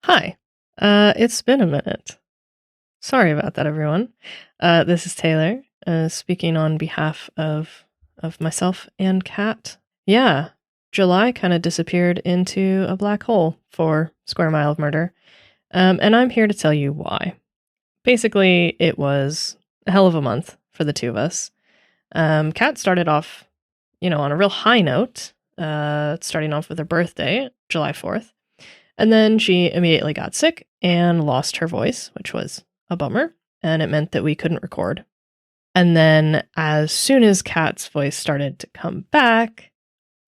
Hi. It's been a minute. Sorry about that, everyone. This is Taylor, speaking on behalf of myself and Kat. Yeah, July kind of disappeared into a black hole for Square Mile of Murder, and I'm here to tell you why. Basically, it was a hell of a month for the two of us. Kat started off, on a real high note, starting off with her birthday, July 4th. And then she immediately got sick and lost her voice, which was a bummer, and it meant that we couldn't record. And then as soon as Kat's voice started to come back,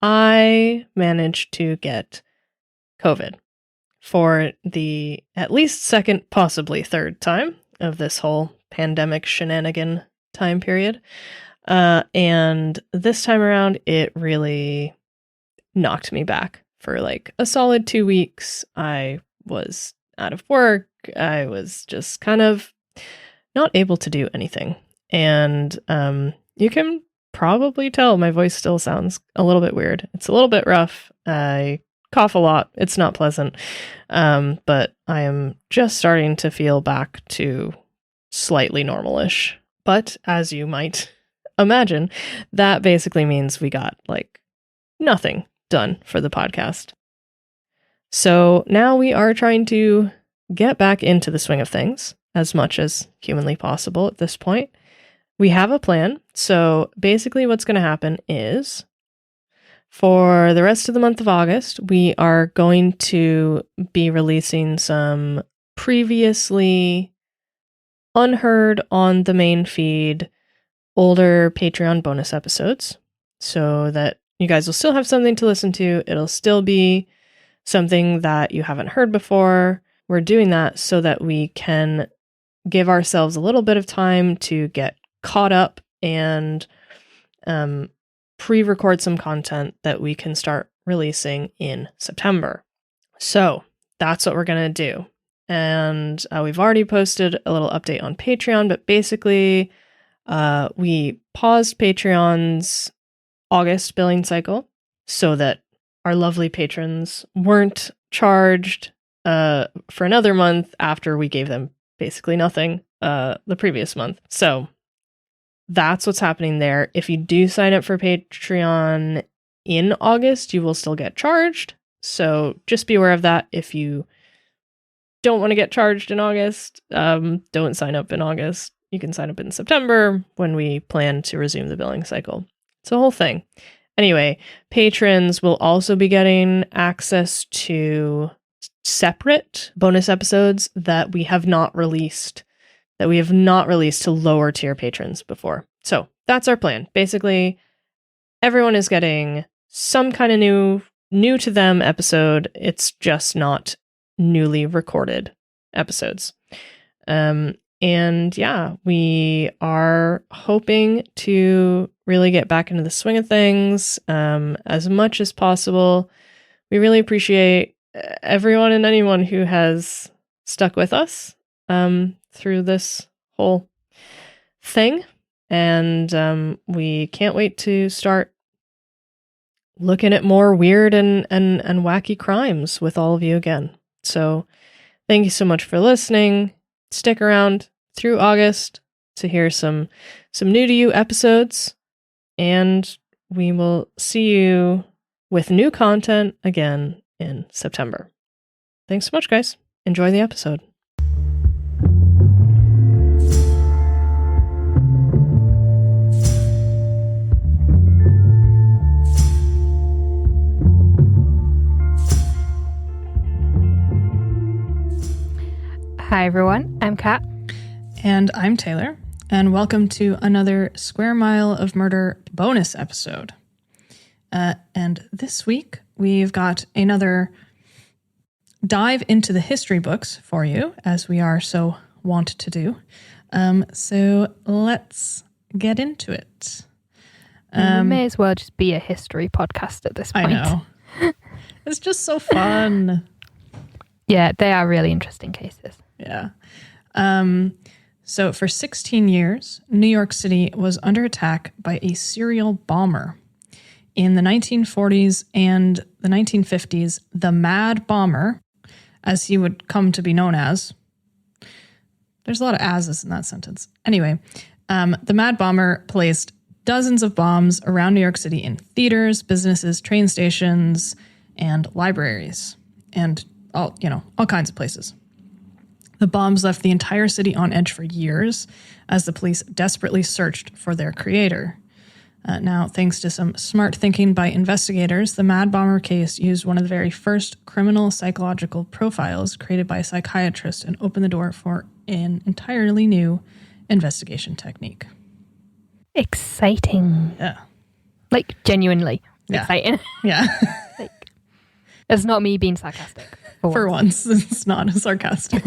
I managed to get COVID for the at least second, possibly third time of this whole pandemic shenanigan time period. And this time around, it really knocked me back. For like a solid 2 weeks, I was out of work. I was just kind of not able to do anything. And you can probably tell my voice still sounds a little bit weird. It's a little bit rough. I cough a lot. It's not pleasant. But I am just starting to feel back to slightly normalish. But as you might imagine, that basically means we got like nothing done for the podcast. So now we are trying to get back into the swing of things as much as humanly possible at this point. We have a plan. So basically what's going to happen is for the rest of the month of August, we are going to be releasing some previously unheard on the main feed older Patreon bonus episodes so that you guys will still have something to listen to. It'll still be something that you haven't heard before. We're doing that so that we can give ourselves a little bit of time to get caught up and pre-record some content that we can start releasing in September. So that's what we're going to do. And we've already posted a little update on Patreon, but basically we paused Patreon's August billing cycle so that our lovely patrons weren't charged for another month after we gave them basically nothing the previous month. So that's what's happening there. If you do sign up for Patreon in August, you will still get charged. So just be aware of that. If you don't want to get charged in August, don't sign up in August. You can sign up in September when we plan to resume the billing cycle. It's a whole thing. Anyway, patrons will also be getting access to separate bonus episodes that we have not released to lower tier patrons before. So that's our plan. Basically, everyone is getting some kind of new to them episode. It's just not newly recorded episodes. And yeah, we are hoping to really get back into the swing of things as much as possible. We really appreciate everyone and anyone who has stuck with us through this whole thing. And we can't wait to start looking at more weird and wacky crimes with all of you again. So thank you so much for listening. Stick around through August to hear some new to you episodes, and we will see you with new content again in September. Thanks so much, guys. Enjoy the episode. Hi everyone, I'm Kat. And I'm Taylor, and welcome to another Square Mile of Murder bonus episode. And this week, we've got another dive into the history books for you, as we are so wont to do. So let's get into it. We may as well just be a history podcast at this point. I know. It's just so fun. Yeah, they are really interesting cases. Yeah. So for 16 years, New York City was under attack by a serial bomber. In the 1940s and the 1950s, the Mad Bomber as he would come to be known as. There's a lot of as's in that sentence. Anyway, the Mad Bomber placed dozens of bombs around New York City in theaters, businesses, train stations, and libraries, and all kinds of places. The bombs left the entire city on edge for years as the police desperately searched for their creator. Now, thanks to some smart thinking by investigators, the Mad Bomber case used one of the very first criminal psychological profiles created by a psychiatrist and opened the door for an entirely new investigation technique. Exciting. Yeah. Like, genuinely exciting. Yeah. It's not me being sarcastic. For once. It's not sarcastic.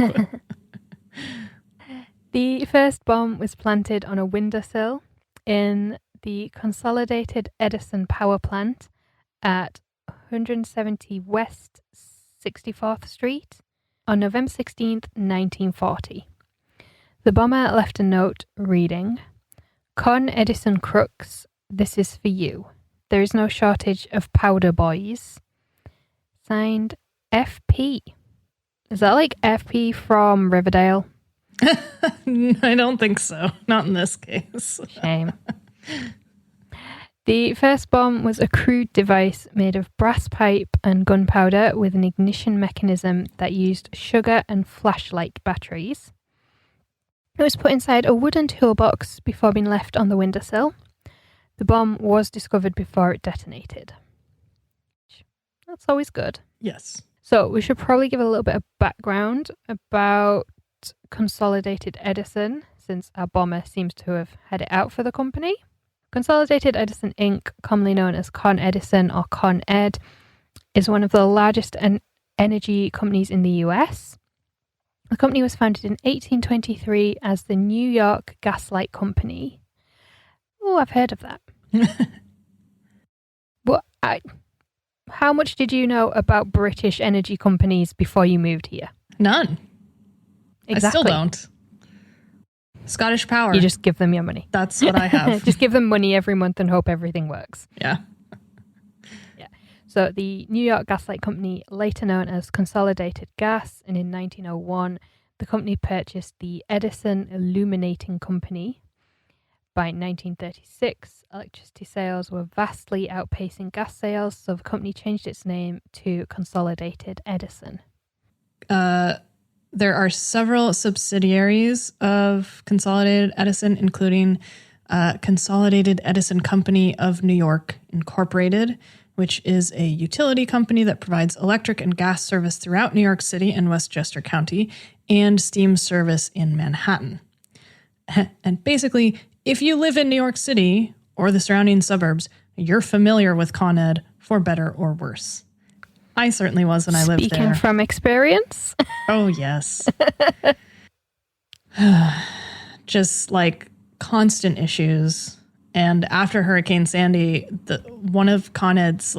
The first bomb was planted on a windowsill in the Consolidated Edison Power Plant at 170 West 64th Street on November 16th, 1940. The bomber left a note reading, "Con Edison crooks, this is for you. There is no shortage of powder, boys." Signed, FP. Is that like FP from Riverdale? I don't think so. Not in this case. Shame. The first bomb was a crude device made of brass pipe and gunpowder with an ignition mechanism that used sugar and flashlight batteries. It was put inside a wooden toolbox before being left on the windowsill. The bomb was discovered before it detonated. That's always good. Yes. So we should probably give a little bit of background about Consolidated Edison, since our bomber seems to have had it out for the company. Consolidated Edison Inc., commonly known as Con Edison or Con Ed, is one of the largest energy companies in the US. The company was founded in 1823 as the New York Gaslight Company. Oh, I've heard of that. How much did you know about British energy companies before you moved here? None. Exactly. I still don't. Scottish Power. You just give them your money. That's what I have. Just give them money every month and hope everything works. Yeah. Yeah. So the New York Gaslight Company, later known as Consolidated Gas, and in 1901, the company purchased the Edison Illuminating Company. By 1936, electricity sales were vastly outpacing gas sales, so the company changed its name to Consolidated Edison. There are several subsidiaries of Consolidated Edison, including Consolidated Edison Company of New York, Incorporated, which is a utility company that provides electric and gas service throughout New York City and Westchester County, and steam service in Manhattan. And basically, if you live in New York City or the surrounding suburbs, you're familiar with Con Ed for better or worse. I certainly was when I lived there. Speaking from experience. Oh, yes. Just like constant issues. And after Hurricane Sandy, one of Con Ed's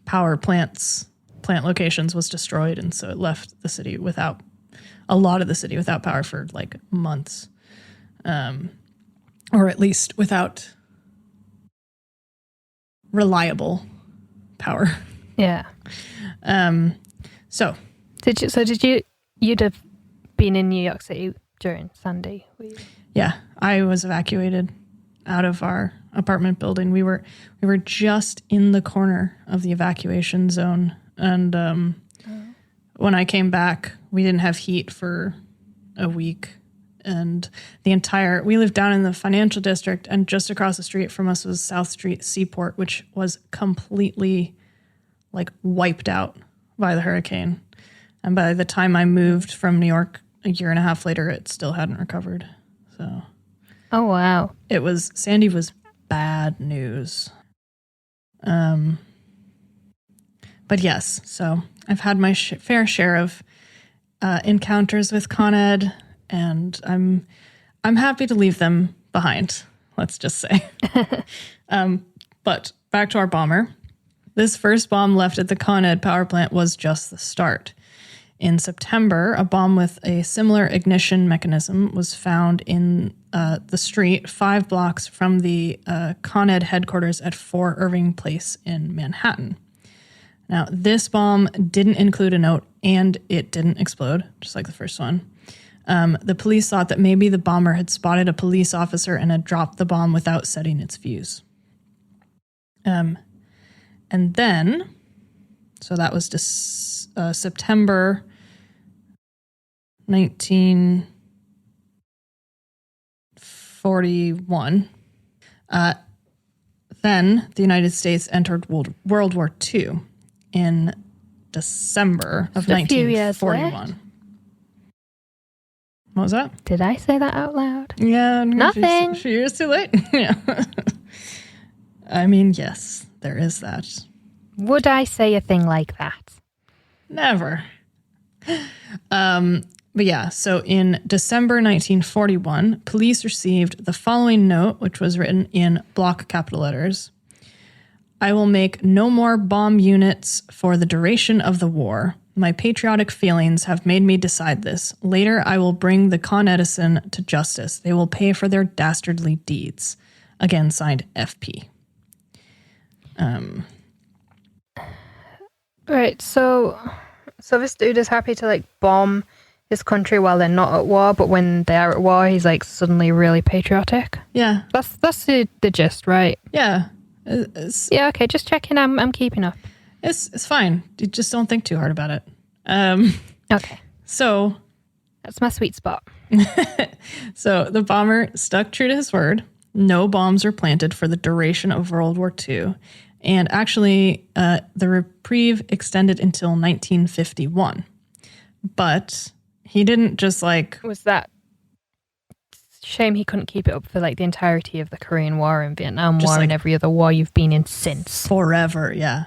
power plant locations was destroyed. And so it left a lot of the city without power for like months. Or at least without reliable power. Yeah. So you'd have been in New York City during Sandy? Yeah, I was evacuated out of our apartment building. We were just in the corner of the evacuation zone, and when I came back, we didn't have heat for a week. And we lived down in the financial district, and just across the street from us was South Street Seaport, which was completely wiped out by the hurricane. And by the time I moved from New York a year and a half later, it still hadn't recovered. So, oh wow, Sandy was bad news. But yes, so I've had my fair share of encounters with Con Ed. And I'm happy to leave them behind, let's just say. But back to our bomber. This first bomb left at the Con Ed power plant was just the start. In September, a bomb with a similar ignition mechanism was found in the street 5 blocks from the Con Ed headquarters at 4 Irving Place in Manhattan. Now, this bomb didn't include a note and it didn't explode, just like the first one. The police thought that maybe the bomber had spotted a police officer and had dropped the bomb without setting its fuse. And then, so that was September 1941. Then the United States entered World War II in December of 1941. What was that? Did I say that out loud? Yeah. Nothing. A few years too late. Yeah. I mean, yes, there is that. Would I say a thing like that? Never. But yeah, so in December 1941, police received the following note, which was written in block capital letters. I will make no more bomb units for the duration of the war. My patriotic feelings have made me decide this. Later, I will bring the Con Edison to justice. They will pay for their dastardly deeds. Again, signed FP. Right, so this dude is happy to like bomb his country while they're not at war, but when they are at war, he's like suddenly really patriotic. Yeah. That's the gist, right? Yeah. Yeah, okay, just checking. I'm keeping up. It's fine. You just don't think too hard about it. Okay. So That's my sweet spot. So the bomber stuck true to his word. No bombs were planted for the duration of World War II. And actually, the reprieve extended until 1951. But he didn't just like... Was that... Shame he couldn't keep it up for like the entirety of the Korean War and Vietnam War like and every other war you've been in since. Forever, yeah.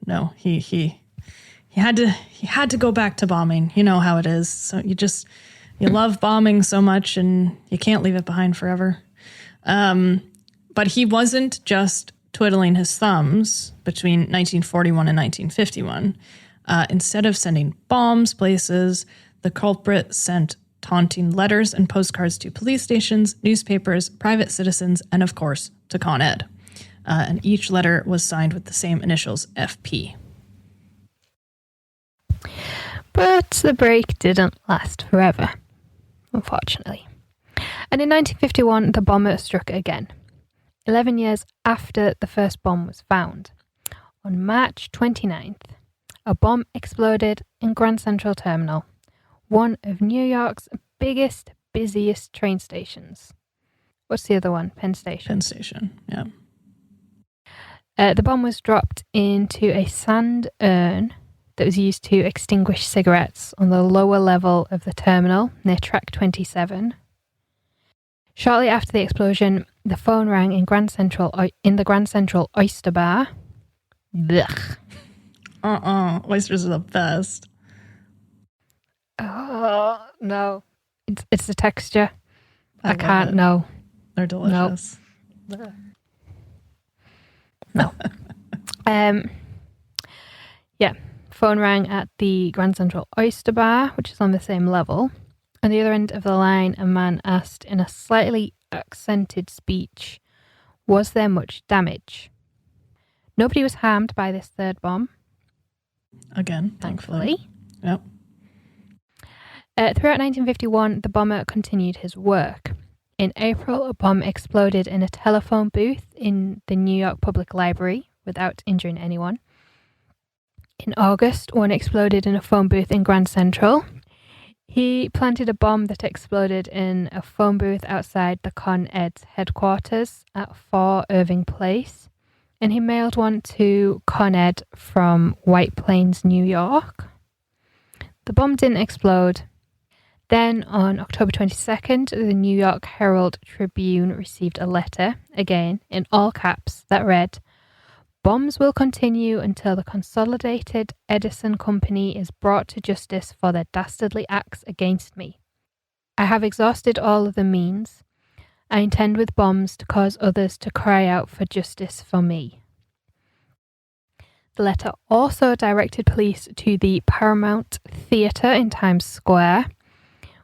No, he had to go back to bombing. You know how it is. So you love bombing so much and you can't leave it behind forever. But he wasn't just twiddling his thumbs between 1941 and 1951. Instead of sending bombs places, the culprit sent taunting letters and postcards to police stations, newspapers, private citizens, and of course, to Con Ed. And each letter was signed with the same initials, FP. But the break didn't last forever, unfortunately. And in 1951, the bomber struck again, 11 years after the first bomb was found. On March 29th, a bomb exploded in Grand Central Terminal, one of New York's biggest, busiest train stations. What's the other one? Penn Station. Penn Station, yeah. The bomb was dropped into a sand urn that was used to extinguish cigarettes on the lower level of the terminal near track 27. Shortly after the explosion, the phone rang in the Grand Central Oyster Bar. Blech. Oysters are the best. Oh, no. It's the texture. I love can't, it. no. They're delicious. No. Yeah. Phone rang at the Grand Central Oyster Bar, which is on the same level. On the other end of the line, a man asked in a slightly accented speech, was there much damage? Nobody was harmed by this third bomb. Again, thankfully. Yep. Throughout 1951, the bomber continued his work. In April, a bomb exploded in a telephone booth in the New York Public Library without injuring anyone. In August, one exploded in a phone booth in Grand Central. He planted a bomb that exploded in a phone booth outside the Con Ed's headquarters at 4 Irving Place. And he mailed one to Con Ed from White Plains, New York. The bomb didn't explode. Then, on October 22nd, the New York Herald Tribune received a letter, again in all caps, that read, "Bombs will continue until the Consolidated Edison Company is brought to justice for their dastardly acts against me. I have exhausted all of the means. I intend with bombs to cause others to cry out for justice for me." The letter also directed police to the Paramount Theatre in Times Square,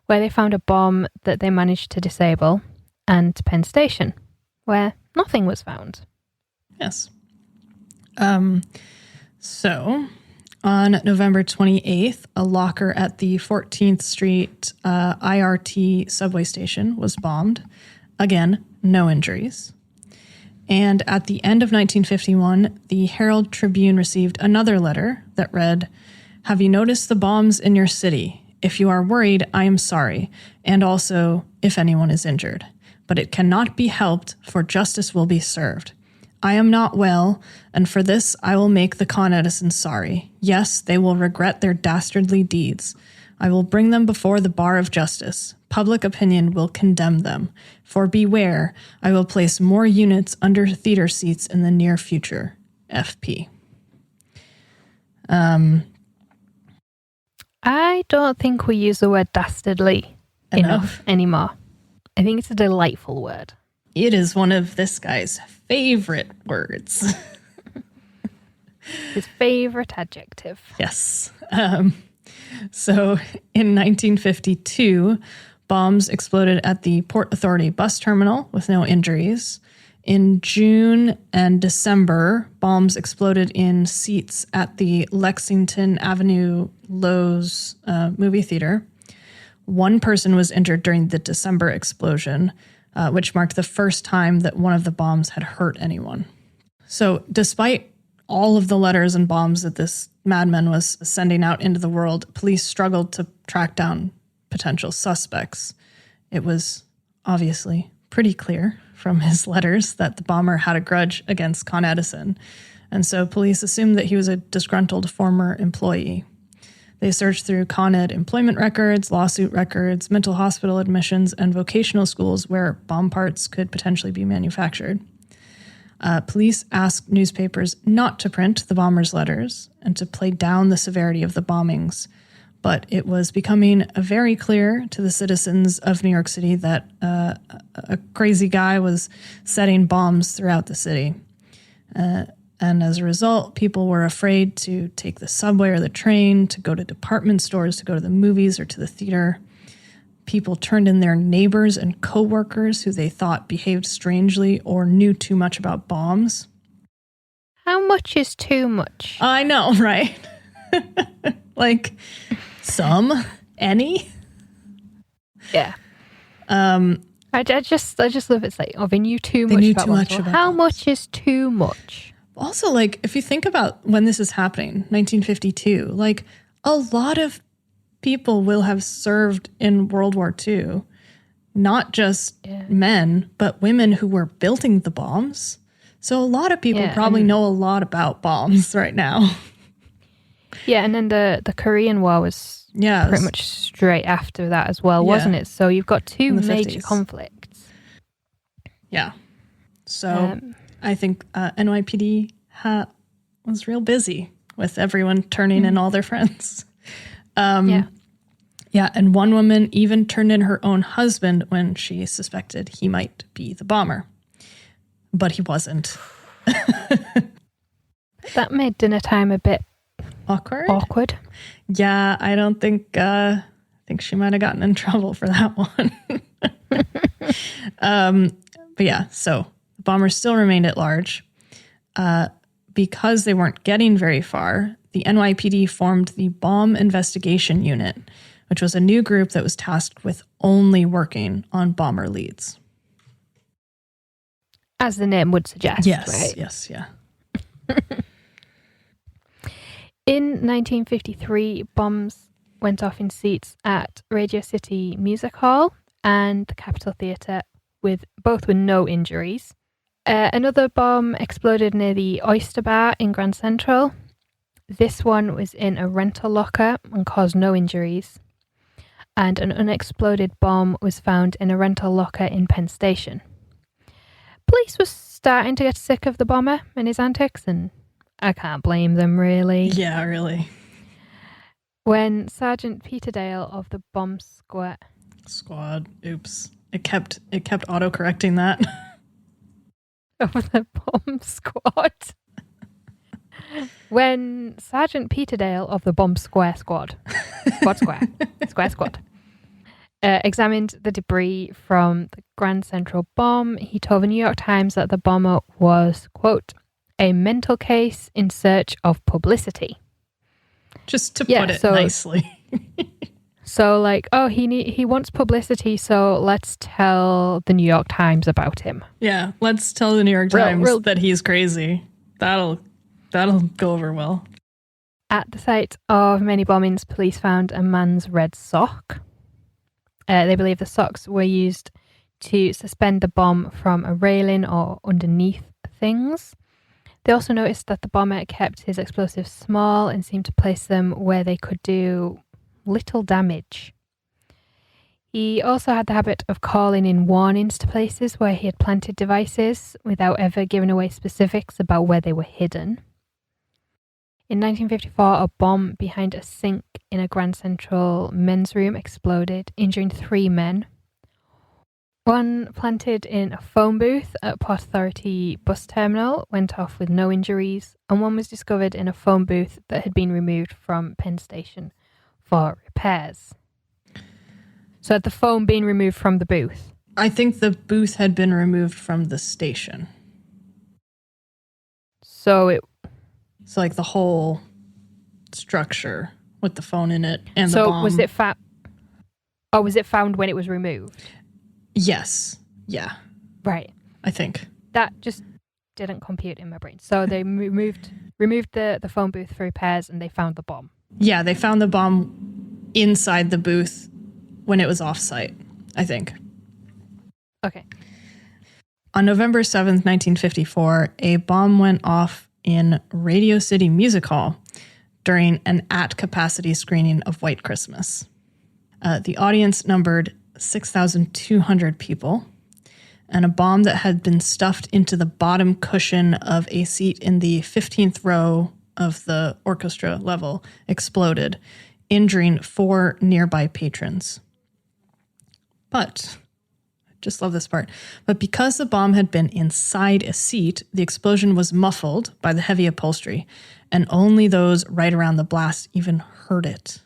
where they found a bomb that they managed to disable, and Penn Station, where nothing was found. Yes. So, on November 28th, a locker at the 14th Street IRT subway station was bombed. Again, no injuries. And at the end of 1951, the Herald Tribune received another letter that read, "Have you noticed the bombs in your city? If you are worried, I am sorry, and also if anyone is injured. But it cannot be helped, for justice will be served. I am not well, and for this I will make the Con Edisons sorry. Yes, they will regret their dastardly deeds. I will bring them before the bar of justice. Public opinion will condemn them. For beware, I will place more units under theater seats in the near future. FP." I don't think we use the word dastardly enough anymore. I think it's a delightful word. It is one of this guy's favorite words. His favorite adjective. Yes. So in 1952, bombs exploded at the Port Authority bus terminal with no injuries. In June and December, bombs exploded in seats at the Lexington Avenue Loews movie theater. One person was injured during the December explosion, which marked the first time that one of the bombs had hurt anyone. So despite all of the letters and bombs that this madman was sending out into the world, police struggled to track down potential suspects. It was obviously pretty clear from his letters that the bomber had a grudge against Con Edison, and so police assumed that he was a disgruntled former employee. They searched through Con Ed employment records, lawsuit records, mental hospital admissions, and vocational schools where bomb parts could potentially be manufactured. Police asked newspapers not to print the bomber's letters and to play down the severity of the bombings, but it was becoming very clear to the citizens of New York City that a crazy guy was setting bombs throughout the city. And as a result, people were afraid to take the subway or the train, to go to department stores, to go to the movies or to the theater. People turned in their neighbors and coworkers who they thought behaved strangely or knew too much about bombs. How much is too much? I know, right? Like, some? Any? Yeah. I just love it. It's like, oh, they knew too much about bombs. How much is too much? Also, like, if you think about when this is happening, 1952, like, a lot of people will have served in World War II, not just men, but women who were building the bombs. So a lot of people probably know a lot about bombs right now. Yeah, and then the Korean War was pretty much straight after that as well, wasn't it? So you've got two major 50s. Conflicts. Yeah. So I think NYPD was real busy with everyone turning in all their friends. Yeah, and one woman even turned in her own husband when she suspected he might be the bomber. But he wasn't. That made dinner time a bit awkward. Yeah, I don't think think she might have gotten in trouble for that one. But yeah, so the bombers still remained at large. Because they weren't getting very far, the NYPD formed the Bomb Investigation Unit, which was a new group that was tasked with only working on bomber leads. As the name would suggest, right? Yes, yeah. In 1953, bombs went off in seats at Radio City Music Hall and the Capitol Theatre, with no injuries. Another bomb exploded near the Oyster Bar in Grand Central. This one was in a rental locker and caused no injuries. And an unexploded bomb was found in a rental locker in Penn Station. Police were starting to get sick of the bomber and his antics, and I can't blame them, really. Yeah, really. When Sergeant Peter Dale of the Bomb Squad... Oops. It kept auto-correcting that. Of the Bomb Squad. When Sergeant Peter Dale of the Bomb Squad examined the debris from the Grand Central bomb, he told the New York Times that the bomber was, quote, a mental case in search of publicity. Just to put it nicely. So like, oh, he wants publicity, so let's tell the New York Times about him. Yeah, let's tell the New York Times that he's crazy. That'll go over well. At the site of many bombings, police found a man's red sock. They believe the socks were used to suspend the bomb from a railing or underneath things. They also noticed that the bomber kept his explosives small and seemed to place them where they could do little damage. He also had the habit of calling in warnings to places where he had planted devices without ever giving away specifics about where they were hidden. In 1954, a bomb behind a sink in a Grand Central men's room exploded, injuring 3 men. One planted in a phone booth at Port Authority bus terminal went off with no injuries, and one was discovered in a phone booth that had been removed from Penn Station for repairs. So had the phone been removed from the booth? I think the booth had been removed from the station. So like the whole structure with the phone in it and the bomb. So was it found when it was removed? Yes. Yeah. Right. I think. That just didn't compute in my brain. So they removed the phone booth for repairs and they found the bomb. Yeah, they found the bomb inside the booth when it was off-site, I think. Okay. On November 7th, 1954, a bomb went off in Radio City Music Hall during an at-capacity screening of White Christmas. The audience numbered 6,200 people, and a bomb that had been stuffed into the bottom cushion of a seat in the 15th row of the orchestra level exploded, injuring 4 nearby patrons. But, I just love this part, but because the bomb had been inside a seat, the explosion was muffled by the heavy upholstery, and only those right around the blast even heard it.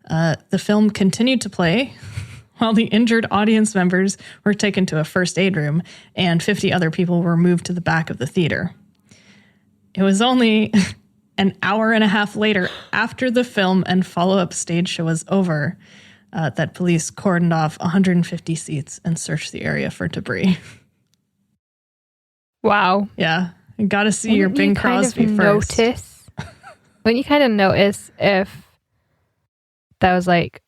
The film continued to play while the injured audience members were taken to a first aid room and 50 other people were moved to the back of the theater. It was only an hour and a half later, after the film and follow-up stage show was over, that police cordoned off 150 seats and searched the area for debris. Wow. Yeah. You got to see your Bing Crosby first. Wouldn't you kind of notice if there was like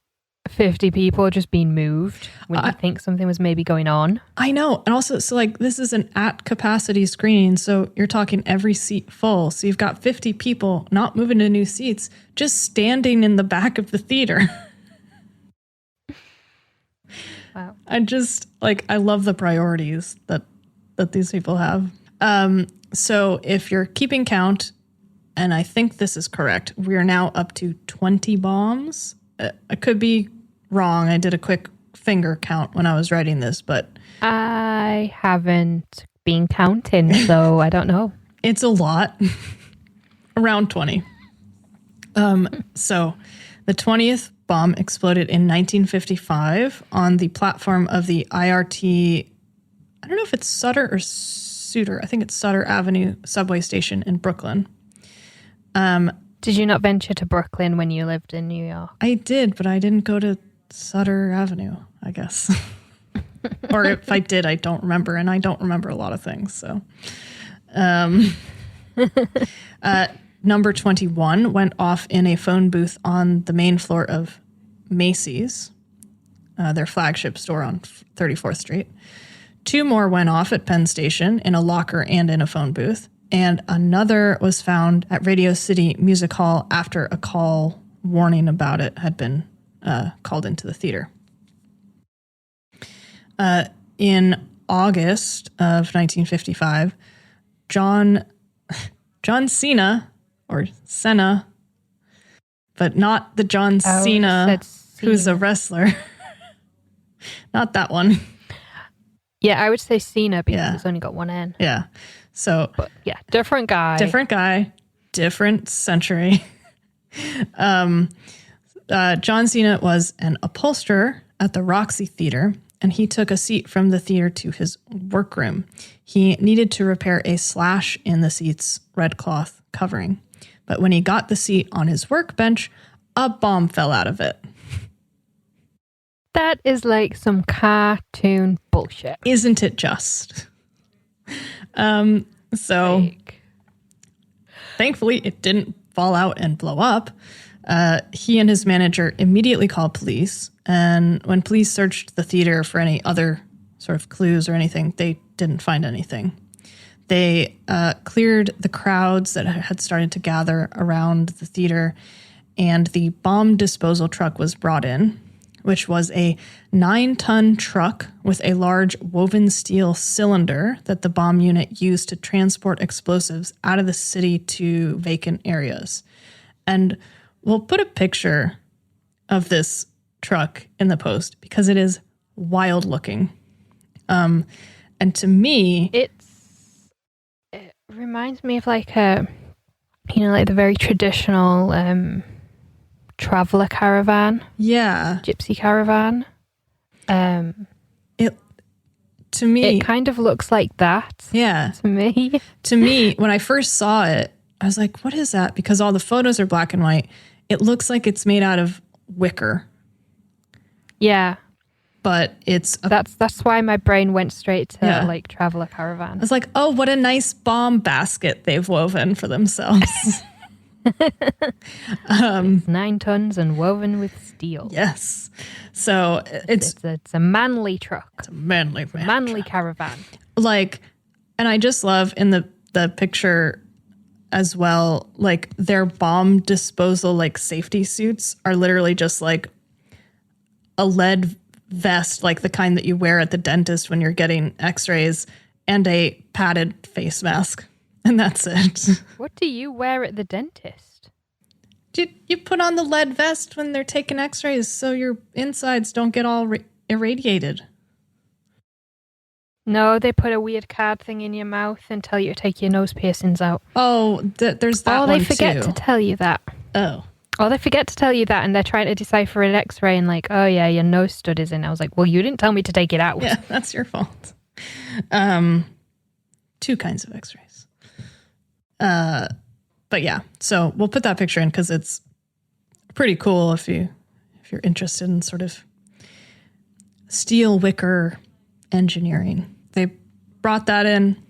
50 people just being moved? Wouldn't you think something was maybe going on? I know. And also, so like this is an at capacity screening. So you're talking every seat full. So you've got 50 people not moving to new seats, just standing in the back of the theater. Wow. I love the priorities that these people have. So if you're keeping count, and I think this is correct, we are now up to 20 bombs. I could be wrong. I did a quick finger count when I was writing this, but I haven't been counting, so I don't know. It's a lot. Around 20. So the 20th bomb exploded in 1955 on the platform of the IRT, I don't know if it's Sutter or Suter. I think it's Sutter Avenue subway station in Brooklyn. Did you not venture to Brooklyn when you lived in New York? I did, but I didn't go to Sutter Avenue, I guess. Or if I did, I don't remember, and I don't remember a lot of things. So, number 21 went off in a phone booth on the main floor of Macy's, their flagship store on 34th Street. 2 more went off at Penn Station in a locker and in a phone booth. And another was found at Radio City Music Hall after a call warning about it had been called into the theater. In August of 1955, John Cena, or Senna, but not the John Cena who's a wrestler. Not that one. Yeah, I would say Cena because it's only got one N. Yeah. So, but yeah, different guy, different century. John Cena was an upholsterer at the Roxy Theater and he took a seat from the theater to his workroom. He needed to repair a slash in the seat's red cloth covering. But when he got the seat on his workbench, a bomb fell out of it. That is like some cartoon bullshit. Isn't it just? So thankfully it didn't fall out and blow up. He and his manager immediately called police. And when police searched the theater for any other sort of clues or anything, they didn't find anything. They cleared the crowds that had started to gather around the theater, and the bomb disposal truck was brought in, which was a 9-ton truck with a large woven steel cylinder that the bomb unit used to transport explosives out of the city to vacant areas. And we'll put a picture of this truck in the post because it is wild looking. And to me, it reminds me of like a, like the very traditional traveler caravan. Yeah. Gypsy caravan. To me, it kind of looks like that. Yeah. To me. To me, when I first saw it, I was like, what is that? Because all the photos are black and white. It looks like it's made out of wicker. Yeah. But it's that's why my brain went straight to like traveler caravan. I was like, oh, what a nice bomb basket they've woven for themselves. 9 tons and woven with steel. Yes. So it's a manly truck. It's a manly caravan. Like, and I just love in the picture as well, like their bomb disposal like safety suits are literally just like a lead vest, like the kind that you wear at the dentist when you're getting x-rays, and a padded face mask. And that's it. What do you wear at the dentist? You put on the lead vest when they're taking x-rays so your insides don't get all irradiated. No, they put a weird card thing in your mouth and tell you to take your nose piercings out. Oh, there's that one too. Oh, they forget to tell you that. Oh, they forget to tell you that, and they're trying to decipher an x-ray and like, oh yeah, your nose stud is in. I was like, well, you didn't tell me to take it out. Yeah, that's your fault. 2 kinds of x-rays. But yeah, so we'll put that picture in because it's pretty cool if you're interested in sort of steel wicker engineering. They brought that in.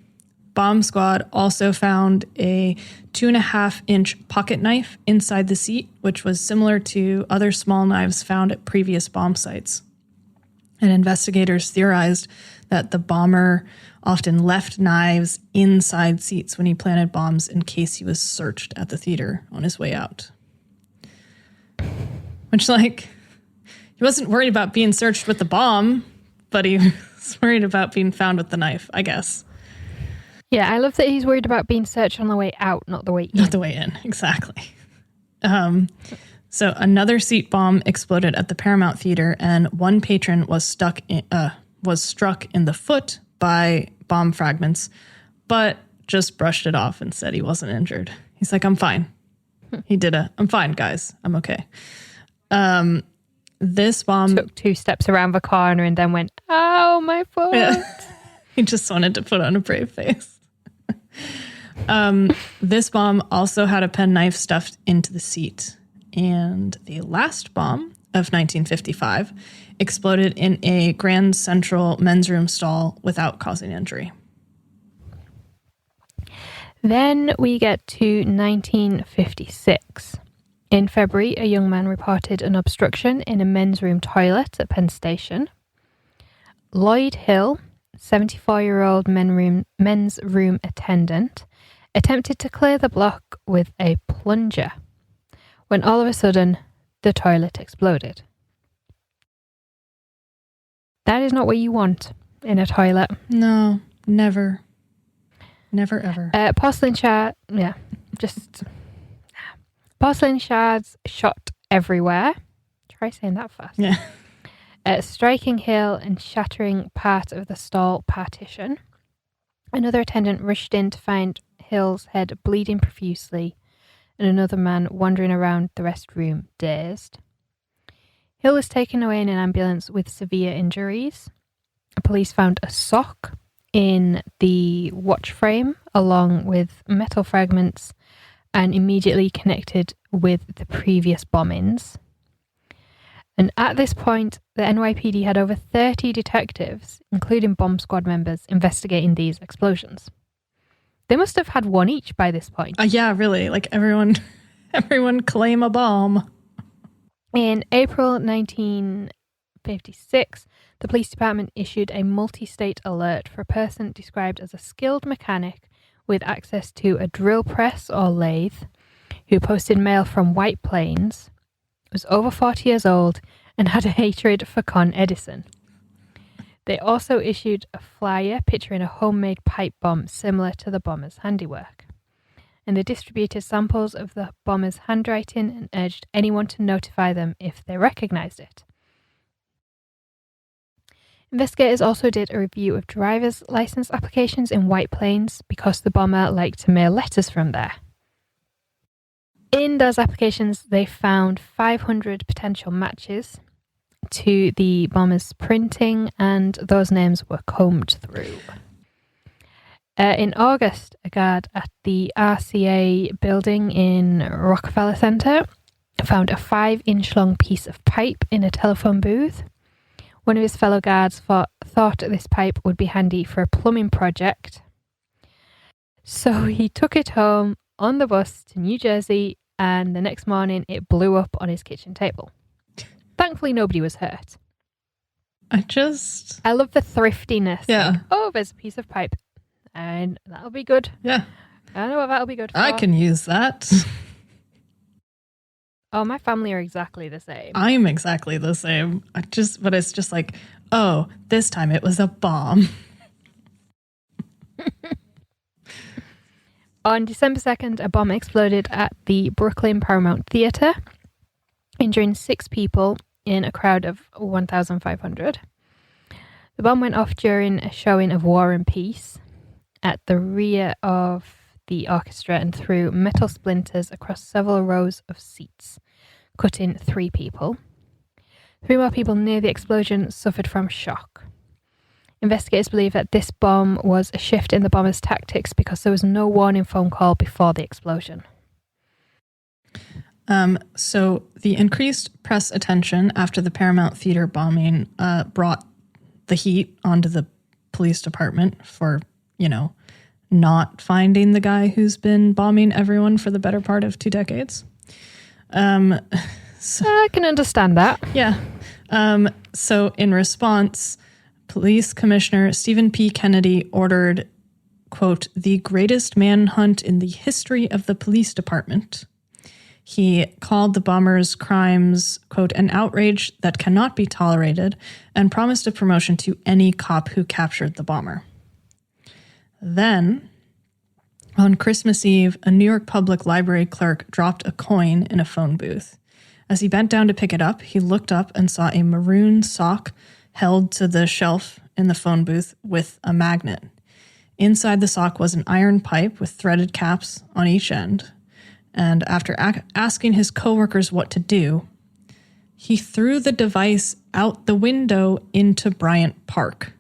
Bomb squad also found a 2.5-inch pocket knife inside the seat, which was similar to other small knives found at previous bomb sites. And investigators theorized that the bomber often left knives inside seats when he planted bombs in case he was searched at the theater on his way out. Which, like, he wasn't worried about being searched with the bomb, but he was worried about being found with the knife, I guess. Yeah, I love that he's worried about being searched on the way out, not the way in. Not the way in, exactly. So another seat bomb exploded at the Paramount Theater, and one patron was struck in the foot by bomb fragments, but just brushed it off and said he wasn't injured. He's like, I'm fine. I'm fine, guys. I'm okay. This bomb took 2 steps around the corner and then went, ow, my foot. Yeah. He just wanted to put on a brave face. This bomb also had a penknife stuffed into the seat. And the last bomb of 1955 exploded in a Grand Central men's room stall without causing injury. Then we get to 1956. In February, a young man reported an obstruction in a men's room toilet at Penn Station. Lloyd Hill, 74-year-old men's room attendant, attempted to clear the block with a plunger, when all of a sudden, the toilet exploded. That is not what you want in a toilet. No, never. Never, ever. Porcelain shards shot everywhere. Try saying that fast. Yeah. Striking Hill and shattering part of the stall partition. Another attendant rushed in to find Hill's head bleeding profusely, and another man wandering around the restroom dazed. Hill was taken away in an ambulance with severe injuries. Police found a sock in the watch frame along with metal fragments and immediately connected with the previous bombings. And at this point, the NYPD had over 30 detectives, including bomb squad members, investigating these explosions. They must have had one each by this point. Yeah, really. Like everyone claim a bomb. In April 1956, the police department issued a multi-state alert for a person described as a skilled mechanic with access to a drill press or lathe who posted mail from White Plains, was over 40 years old, and had a hatred for Con Edison. They also issued a flyer picturing a homemade pipe bomb similar to the bomber's handiwork. And they distributed samples of the bomber's handwriting and urged anyone to notify them if they recognized it. Investigators also did a review of driver's license applications in White Plains because the bomber liked to mail letters from there. In those applications, they found 500 potential matches to the bomber's printing, and those names were combed through. In August, a guard at the RCA building in Rockefeller Center found a 5-inch long piece of pipe in a telephone booth. One of his fellow guards thought this pipe would be handy for a plumbing project. So he took it home on the bus to New Jersey, and the next morning it blew up on his kitchen table. Thankfully, nobody was hurt. I love the thriftiness. Yeah. Like, oh, there's a piece of pipe. And that'll be good. Yeah. I know what that'll be good for. I can use that. Oh, my family are exactly the same. I'm exactly the same. But it's just like, oh, this time it was a bomb. On December 2nd, a bomb exploded at the Brooklyn Paramount Theatre, injuring 6 people in a crowd of 1,500. The bomb went off during a showing of War and Peace at the rear of the orchestra and threw metal splinters across several rows of seats, cutting 3 people. 3 more people near the explosion suffered from shock. Investigators believe that this bomb was a shift in the bomber's tactics because there was no warning phone call before the explosion. So the increased press attention after the Paramount Theater bombing brought the heat onto the police department for, not finding the guy who's been bombing everyone for the better part of 2 decades. So I can understand that. Yeah. So in response, Police Commissioner Stephen P. Kennedy ordered, quote, the greatest manhunt in the history of the police department. He called the bomber's crimes, quote, an outrage that cannot be tolerated, and promised a promotion to any cop who captured the bomber. Then, on Christmas Eve, a New York Public Library clerk dropped a coin in a phone booth. As he bent down to pick it up, he looked up and saw a maroon sock held to the shelf in the phone booth with a magnet. Inside the sock was an iron pipe with threaded caps on each end. And after asking his coworkers what to do, he threw the device out the window into Bryant Park.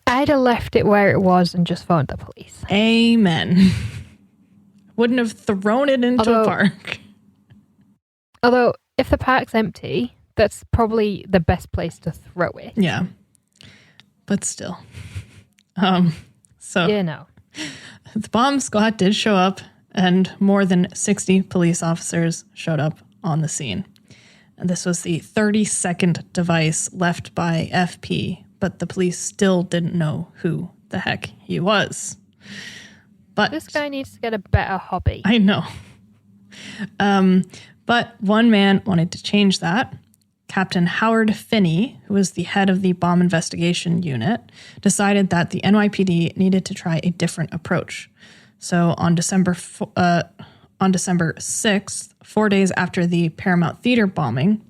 I'd have left it where it was and just phoned the police. Amen. Wouldn't have thrown it into a park. Although, if the park's empty, that's probably the best place to throw it. Yeah. But still. The bomb squad did show up, and more than 60 police officers showed up on the scene. And this was the 32nd device left by FP, but the police still didn't know who the heck he was. But this guy needs to get a better hobby. I know. But one man wanted to change that. Captain Howard Finney, who was the head of the bomb investigation unit, decided that the NYPD needed to try a different approach. So on December 6th, 4 days after the Paramount Theater bombing,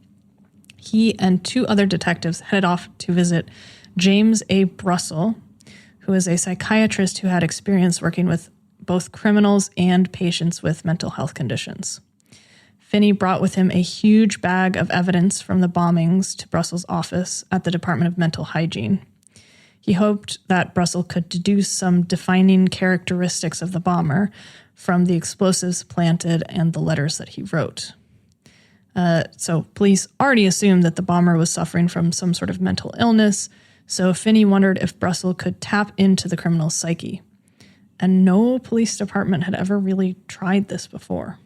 he and 2 other detectives headed off to visit James A. Brussel, who is a psychiatrist who had experience working with both criminals and patients with mental health conditions. Finney brought with him a huge bag of evidence from the bombings to Brussels' office at the Department of Mental Hygiene. He hoped that Brussels could deduce some defining characteristics of the bomber from the explosives planted and the letters that he wrote. So police already assumed that the bomber was suffering from some sort of mental illness, so Finney wondered if Brussels could tap into the criminal's psyche. And no police department had ever really tried this before.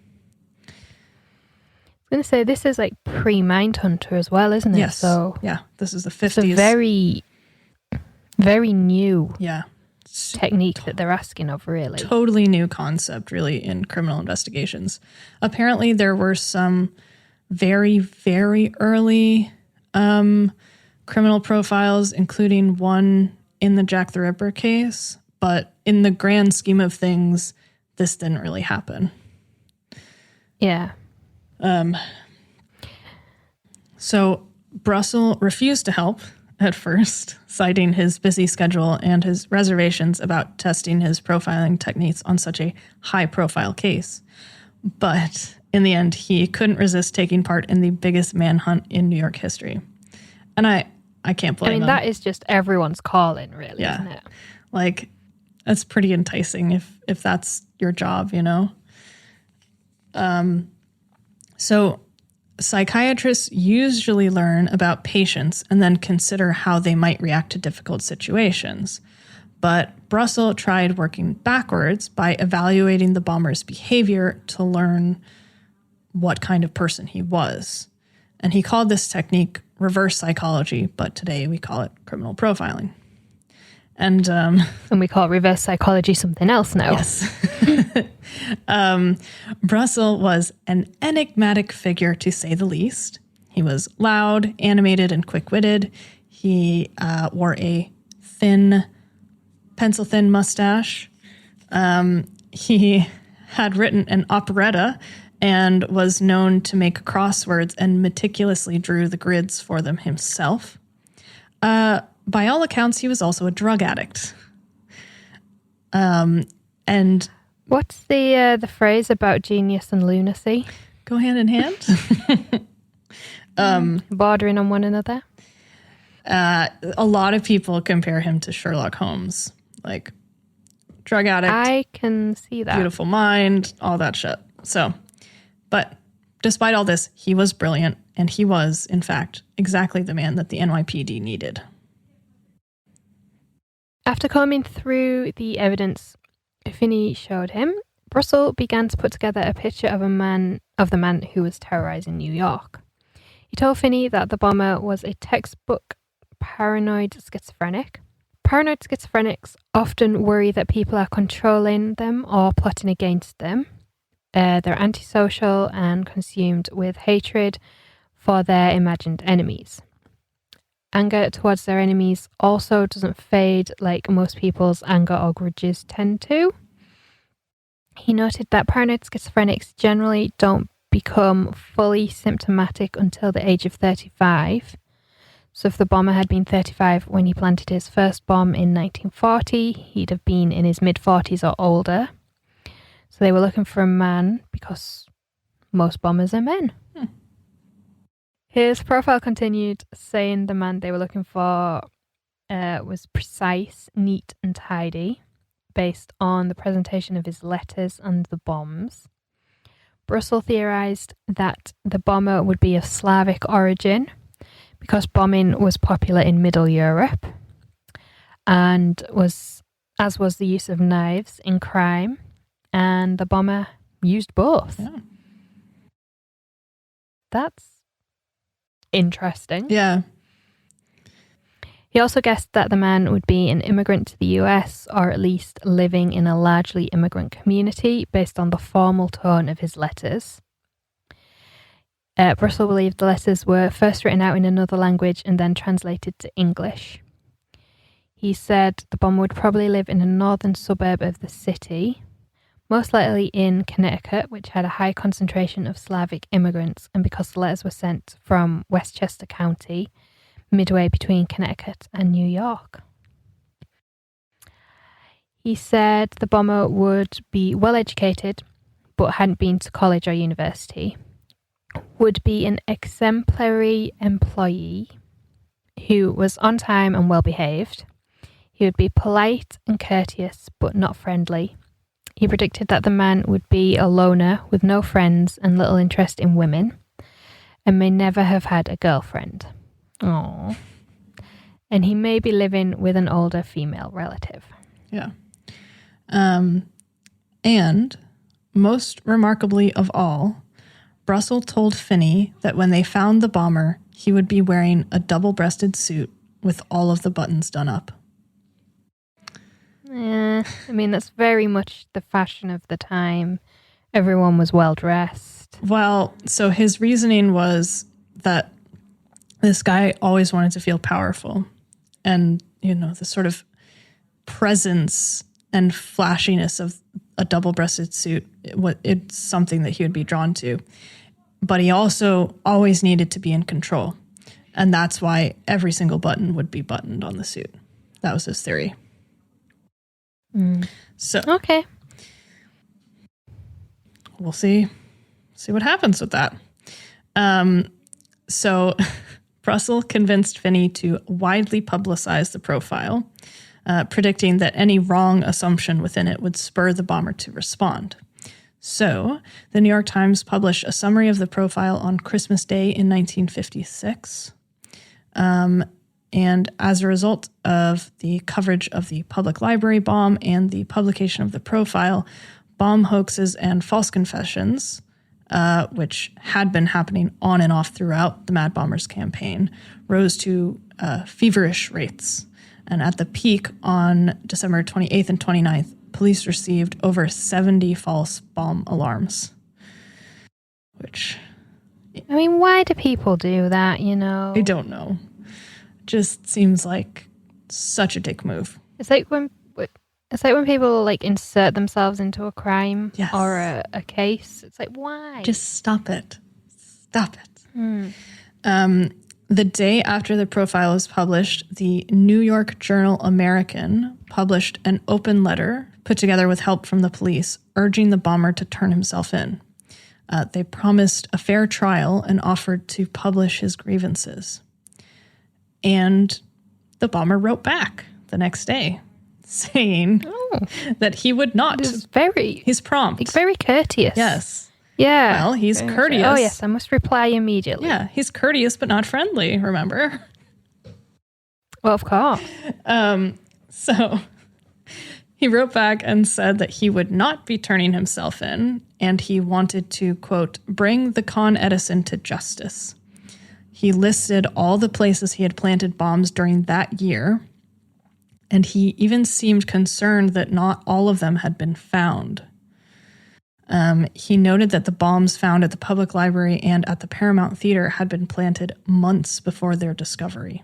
I was going to say, this is like pre-Mindhunter as well, isn't it? Yes. So yeah, this is the 50s. it's a very, very new yeah. technique that they're asking of, really. Totally new concept, really, in criminal investigations. Apparently, there were some very, very early criminal profiles, including one in the Jack the Ripper case. But in the grand scheme of things, this didn't really happen. Yeah. So Brussels refused to help at first, citing his busy schedule and his reservations about testing his profiling techniques on such a high-profile case. But in the end, he couldn't resist taking part in the biggest manhunt in New York history. And I can't blame him. That is just everyone's calling, really, Yeah. isn't it? Like, that's pretty enticing if that's your job, you know? So psychiatrists usually learn about patients and then consider how they might react to difficult situations. But Brussels tried working backwards by evaluating the bomber's behavior to learn what kind of person he was. And he called this technique reverse psychology, but today we call it criminal profiling. And we call reverse psychology something else now. Yes. Brussels was an enigmatic figure, to say the least. He was loud, animated, and quick-witted. He wore a thin, pencil-thin mustache. He had written an operetta and was known to make crosswords and meticulously drew the grids for them himself. By all accounts, he was also a drug addict. And what's the phrase about genius and lunacy? Go hand in hand. Bordering on one another. A lot of people compare him to Sherlock Holmes, like drug addict. I can see that. Beautiful mind, all that shit. So, but despite all this, he was brilliant, and he was, in fact, exactly the man that the NYPD needed. After combing through the evidence Finney showed him, Brussels began to put together a picture of the man who was terrorizing New York. He told Finney that the bomber was a textbook paranoid schizophrenic. Paranoid schizophrenics often worry that people are controlling them or plotting against them. They're antisocial and consumed with hatred for their imagined enemies. Anger towards their enemies also doesn't fade like most people's anger or grudges tend to. He noted that paranoid schizophrenics generally don't become fully symptomatic until the age of 35. So if the bomber had been 35 when he planted his first bomb in 1940, he'd have been in his mid-40s or older. So they were looking for a man because most bombers are men. His profile continued, saying the man they were looking for was precise, neat, and tidy, based on the presentation of his letters and the bombs. Brussels theorized that the bomber would be of Slavic origin because bombing was popular in Middle Europe, and was the use of knives in crime, and the bomber used both. Yeah. That's interesting. Yeah. He also guessed that the man would be an immigrant to the US, or at least living in a largely immigrant community, based on the formal tone of his letters. Brussels believed the letters were first written out in another language and then translated to English. He said the bomber would probably live in a northern suburb of the city, most likely in Connecticut, which had a high concentration of Slavic immigrants, and because the letters were sent from Westchester County, midway between Connecticut and New York. He said the bomber would be well educated, but hadn't been to college or university. would be an exemplary employee who was on time and well behaved. He would be polite and courteous, but not friendly. He predicted that the man would be a loner with no friends and little interest in women, and may never have had a girlfriend. Aww. And he may be living with an older female relative. Yeah. And most remarkably of all, Brussel told Finney that when they found the bomber, he would be wearing a double-breasted suit with all of the buttons done up. I mean, that's very much the fashion of the time. Everyone was well dressed. Well, so his reasoning was that this guy always wanted to feel powerful. And, you know, the sort of presence and flashiness of a double-breasted suit, it's something that he would be drawn to. But he also always needed to be in control. And that's why every single button would be buttoned on the suit. That was his theory. So Okay. we'll see what happens with that. So Brussel convinced Finney to widely publicize the profile, predicting that any wrong assumption within it would spur the bomber to respond. So the New York Times published a summary of the profile on Christmas Day in 1956. And as a result of the coverage of the public library bomb and the publication of the profile, bomb hoaxes and false confessions, which had been happening on and off throughout the Mad Bombers campaign, rose to feverish rates. And at the peak on December 28th and 29th, police received over 70 false bomb alarms. Which, I mean, why do people do that, you know? I don't know. Just seems like such a dick move. It's like when people like insert themselves into a crime Yes. or a case. It's like, why? Just stop it. Stop it. The day after the profile was published, the New York Journal American published an open letter put together with help from the police, urging the bomber to turn himself in. They promised a fair trial and offered to publish his grievances. And the bomber wrote back the next day, saying that he would not. He's prompt. very courteous. Yes. Yeah. Well, he's Very much. courteous. Oh, yes, I must reply immediately. Yeah, he's courteous but not friendly, remember? Well, of course. So he wrote back and said that he would not be turning himself in, and he wanted to, quote, bring the Con Edison to justice. He listed all the places he had planted bombs during that year, and he even seemed concerned that not all of them had been found. He noted that the bombs found at the public library and at the Paramount Theater had been planted months before their discovery.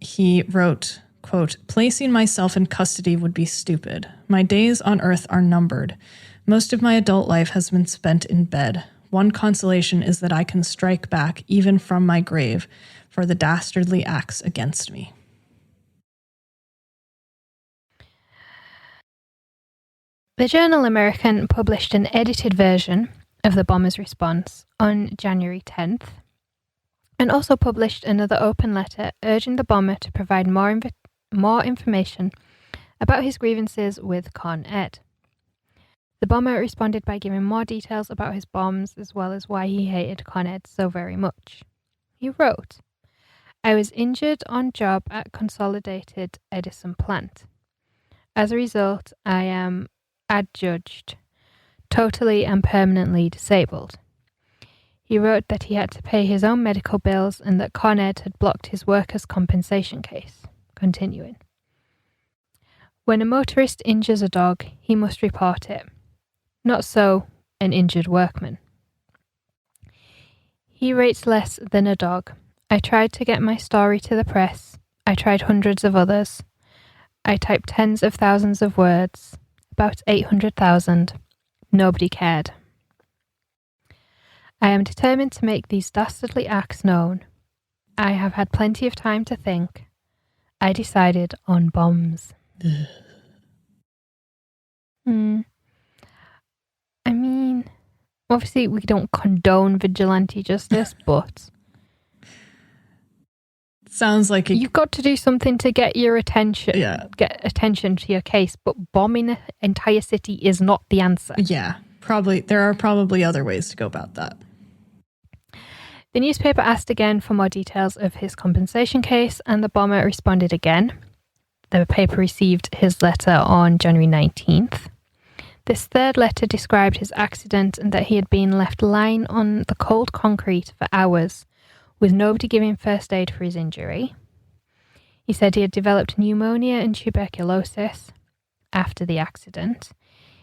He wrote, quote, placing myself in custody would be stupid. My days on earth are numbered. Most of my adult life has been spent in bed. One consolation is that I can strike back, even from my grave, for the dastardly acts against me. The Journal American published an edited version of the bomber's response on January 10th, and also published another open letter urging the bomber to provide more information about his grievances with Con Ed. The bomber responded by giving more details about his bombs as well as why he hated Con Ed so very much. He wrote, I was injured on job at Consolidated Edison plant. As a result, I am adjudged, totally and permanently disabled. He wrote that he had to pay his own medical bills and that Con Ed had blocked his workers' compensation case. Continuing. When a motorist injures a dog, he must report it. Not so an injured workman. He rates less than a dog. I tried to get my story to the press. I tried hundreds of others. I typed tens of thousands of words, about 800,000. Nobody cared. I am determined to make these dastardly acts known. I have had plenty of time to think. I decided on bombs. I mean, Obviously, we don't condone vigilante justice, but Sounds like you've got to do something to get your attention. Yeah. Get attention to your case, but bombing an entire city is not the answer. Yeah, probably. There are probably other ways to go about that. The newspaper asked again for more details of his compensation case, and the bomber responded again. The paper received his letter on January 19th. This third letter described his accident and that he had been left lying on the cold concrete for hours, with nobody giving first aid for his injury. He said he had developed pneumonia and tuberculosis after the accident.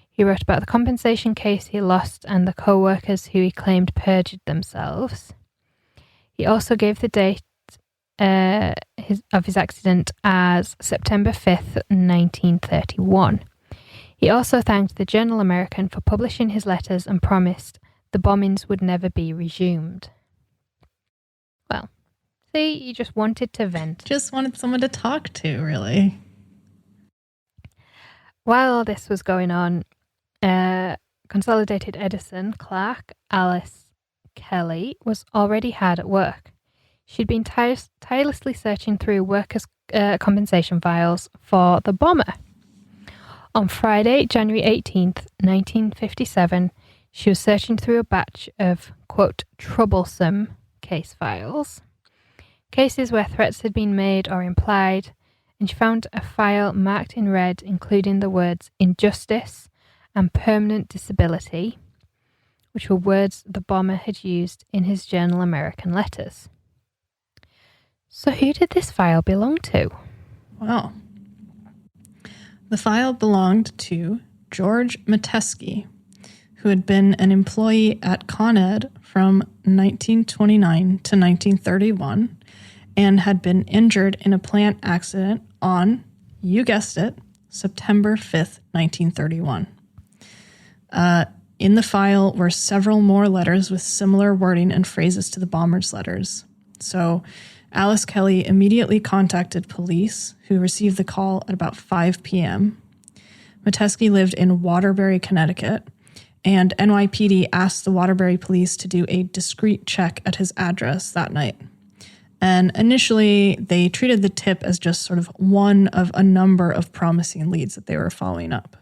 He wrote about the compensation case he lost and the co-workers who he claimed perjured themselves. He also gave the date of his accident as September 5th, 1931. He also thanked the Journal American for publishing his letters and promised the bombings would never be resumed. Well, see, he just wanted to vent. Just wanted someone to talk to, really. While all this was going on, Consolidated Edison clerk Alice Kelly was already hard at work. She'd been tirelessly searching through workers' compensation files for the bomber. On Friday, January 18th, 1957, she was searching through a batch of, quote, troublesome case files, cases where threats had been made or implied, and she found a file marked in red including the words injustice and permanent disability, which were words the bomber had used in his Journal American letters. So who did this file belong to? Well, the file belonged to George Metesky, who had been an employee at Con Ed from 1929 to 1931 and had been injured in a plant accident on, you guessed it, September 5th, 1931. In the file were several more letters with similar wording and phrases to the bomber's letters. So Alice Kelly immediately contacted police, who received the call at about 5 p.m. Metesky lived in Waterbury, Connecticut, and NYPD asked the Waterbury police to do a discreet check at his address that night. And initially, they treated the tip as just sort of one of a number of promising leads that they were following up.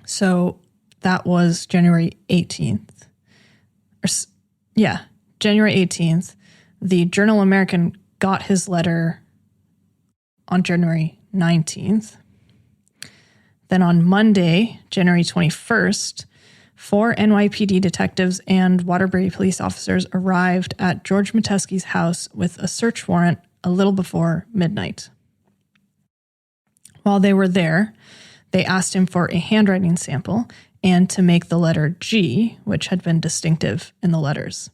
So that was January 18th. January 18th. The Journal American got his letter on January 19th. Then on Monday, January 21st, 4 NYPD detectives and Waterbury police officers arrived at George Metesky's house with a search warrant a little before midnight. While they were there, they asked him for a handwriting sample and to make the letter G, which had been distinctive in the letters.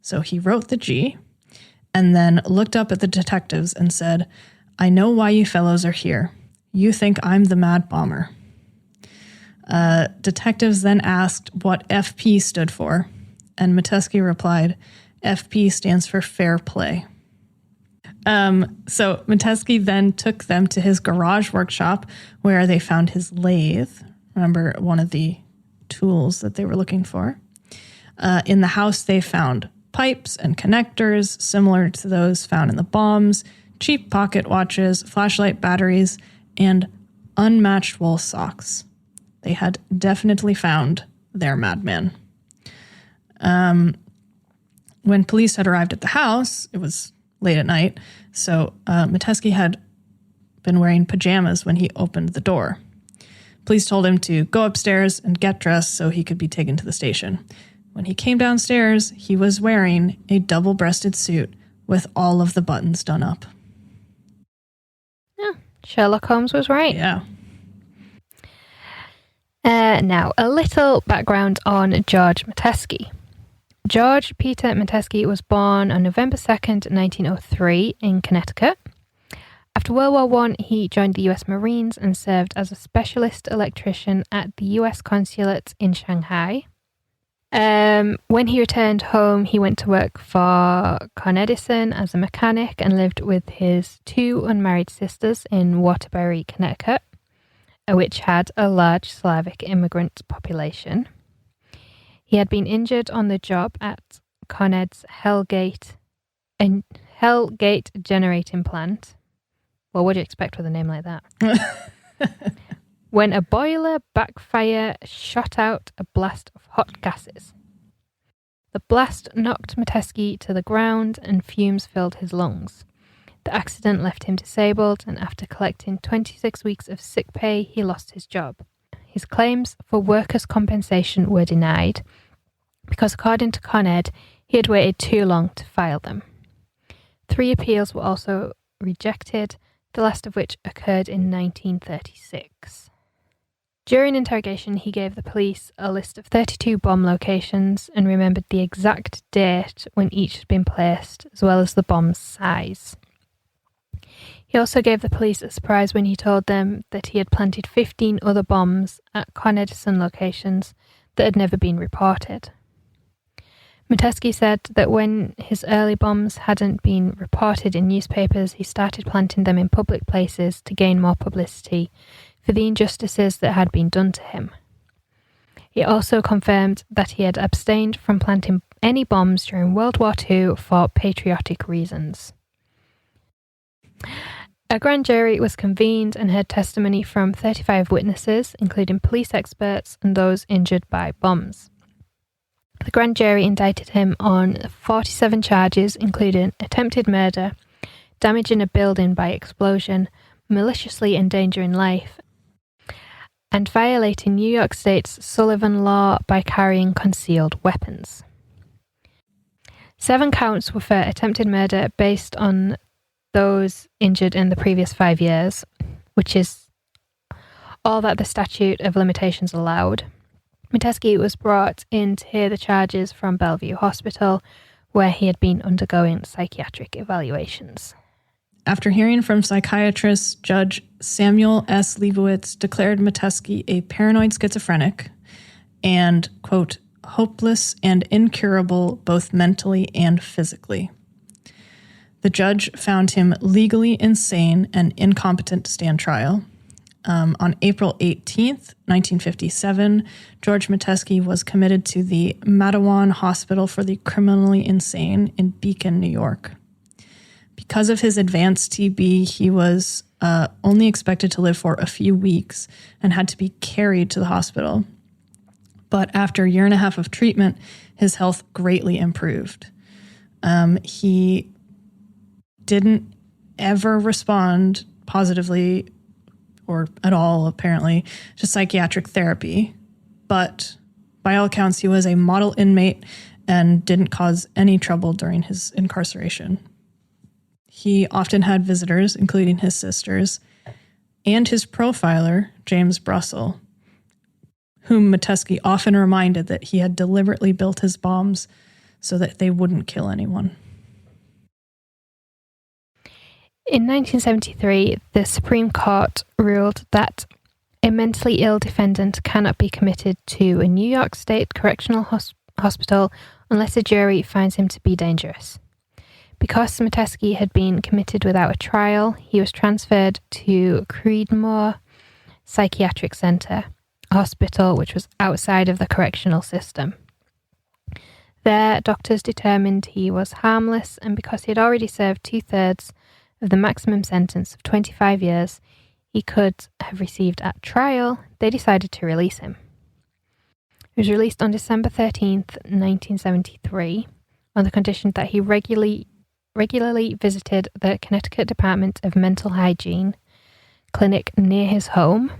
So he wrote the G and then looked up at the detectives and said, "I know why you fellows are here. You think I'm the mad bomber." Detectives then asked what FP stood for, and Metesky replied, "FP stands for fair play." So Metesky then took them to his garage workshop where they found his lathe. Remember, one of the tools that they were looking for. In the house, they found pipes and connectors similar to those found in the bombs, cheap pocket watches, flashlight batteries, and unmatched wool socks. They had definitely found their madman. When police had arrived at the house, it was late at night, so Metesky had been wearing pajamas when he opened the door. Police told him to go upstairs and get dressed so he could be taken to the station. When he came downstairs, he was wearing a double-breasted suit with all of the buttons done up. Yeah, Sherlock Holmes was right. Yeah. Now, a little background on George Metesky. George Peter Metesky was born on November 2nd, 1903 in Connecticut. After World War I, he joined the U.S. Marines and served as a specialist electrician at the U.S. Consulate in Shanghai. When he returned home, he went to work for Con Edison as a mechanic and lived with his 2 unmarried sisters in Waterbury, Connecticut. which had a large Slavic immigrant population. He had been injured on the job at Con Ed's Hellgate generating plant. What would you expect with a name like that? When a boiler backfire shot out a blast of hot gases. The blast knocked Metesky to the ground and fumes filled his lungs. The accident left him disabled, and after collecting 26 weeks of sick pay, he lost his job. His claims for workers' compensation were denied because, according to Con Ed, he had waited too long to file them. 3 appeals were also rejected, the last of which occurred in 1936. During interrogation, he gave the police a list of 32 bomb locations and remembered the exact date when each had been placed, as well as the bomb's size. He also gave the police a surprise when he told them that he had planted 15 other bombs at Con Edison locations that had never been reported. Metesky said that when his early bombs hadn't been reported in newspapers, he started planting them in public places to gain more publicity for the injustices that had been done to him. He also confirmed that he had abstained from planting any bombs during World War II for patriotic reasons. A grand jury was convened and heard testimony from 35 witnesses, including police experts and those injured by bombs. The grand jury indicted him on 47 charges, including attempted murder, damaging a building by explosion, maliciously endangering life, and violating New York State's Sullivan Law by carrying concealed weapons. 7 counts were for attempted murder based on those injured in the previous 5 years, which is all that the statute of limitations allowed. Metesky was brought in to hear the charges from Bellevue Hospital, where he had been undergoing psychiatric evaluations. After hearing from psychiatrist Judge Samuel S. Leibowitz declared Metesky a paranoid schizophrenic and, quote, hopeless and incurable both mentally and physically. The judge found him legally insane and incompetent to stand trial. On April 18th, 1957, George Metesky was committed to the Matawan Hospital for the Criminally Insane in Beacon, New York. Because of his advanced TB, he was only expected to live for a few weeks and had to be carried to the hospital. But after a year and a half of treatment, his health greatly improved. He didn't ever respond positively or at all, apparently, to psychiatric therapy. But by all accounts, he was a model inmate and didn't cause any trouble during his incarceration. He often had visitors, including his sisters, and his profiler, James Brussel, whom Metesky often reminded that he had deliberately built his bombs so that they wouldn't kill anyone. In 1973, the Supreme Court ruled that a mentally ill defendant cannot be committed to a New York State Correctional Hospital unless a jury finds him to be dangerous. Because Metesky had been committed without a trial, he was transferred to Creedmoor Psychiatric Center, a hospital which was outside of the correctional system. There, doctors determined he was harmless, and because he had already served 2/3 of the maximum sentence of 25 years he could have received at trial, they decided to release him. He was released on December 13th, 1973, on the condition that he regularly visited the Connecticut Department of Mental Hygiene clinic near his home.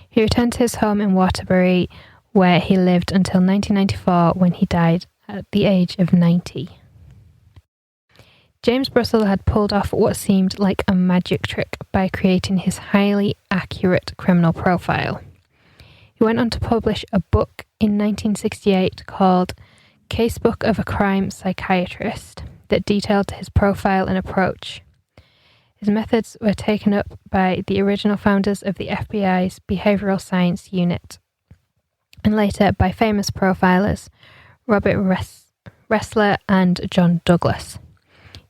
He returned to his home in Waterbury, where he lived until 1994, when he died at the age of 90. James Brussel had pulled off what seemed like a magic trick by creating his highly accurate criminal profile. He went on to publish a book in 1968 called Casebook of a Crime Psychiatrist that detailed his profile and approach. His methods were taken up by the original founders of the FBI's Behavioral Science Unit, and later by famous profilers Robert Ressler and John Douglas,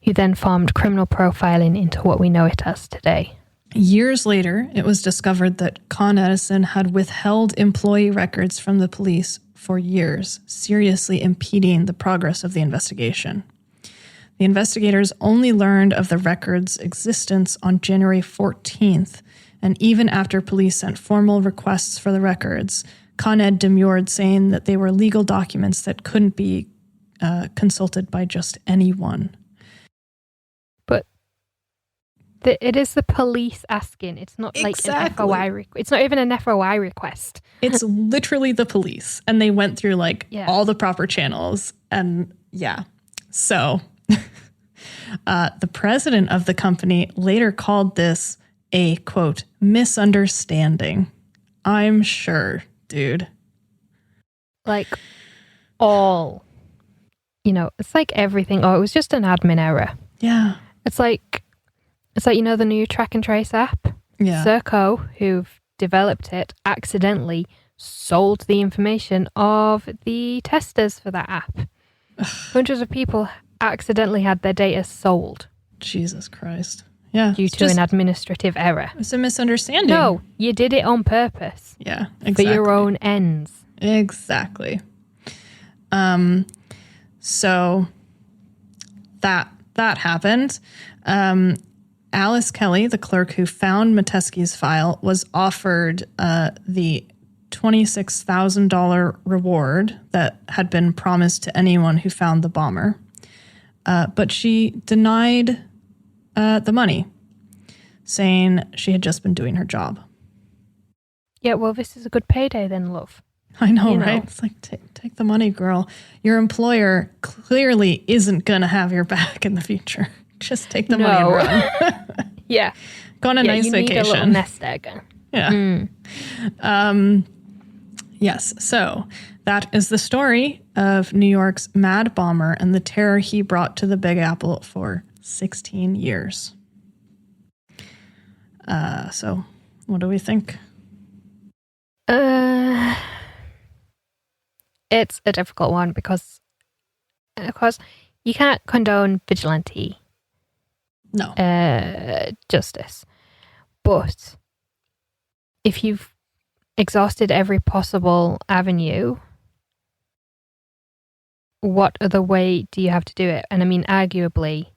who then formed criminal profiling into what we know it as today. Years later, it was discovered that Con Edison had withheld employee records from the police for years, seriously impeding the progress of the investigation. The investigators only learned of the records' existence on January 14th, and even after police sent formal requests for the records, Con Ed demurred, saying that they were legal documents that couldn't be consulted by just anyone. But it is the police asking. It's not like an FOI. It's not even an FOI request. It's literally the police, and they went through all the proper channels, and yeah. So the president of the company later called this a, quote, misunderstanding. I'm sure, dude. It's like everything. Oh, it was just an admin error. Yeah. It's like the new track and trace app. Yeah. Serco, who've developed it, accidentally sold the information of the testers for that app. Hundreds of people accidentally had their data sold. Jesus Christ. Yeah. Due to an administrative error. It's a misunderstanding. No, you did it on purpose. Yeah, exactly. For your own ends. Exactly. So that happened. Alice Kelly, the clerk who found Metesky's file, was offered the $26,000 reward that had been promised to anyone who found the bomber. But she denied the money, saying she had just been doing her job. Yeah, well, this is a good payday then, love. I know, right? It's like, take the money, girl. Your employer clearly isn't going to have your back in the future. Just take the money and run. Yeah. Go on a nice vacation. Need a little nest egg. Yeah. Yes. So that is the story of New York's Mad Bomber and the terror he brought to the Big Apple for 16 years. So what do we think? It's a difficult one because, of course, you can't condone vigilante justice. But if you've exhausted every possible avenue, what other way do you have to do it? And I mean, arguably,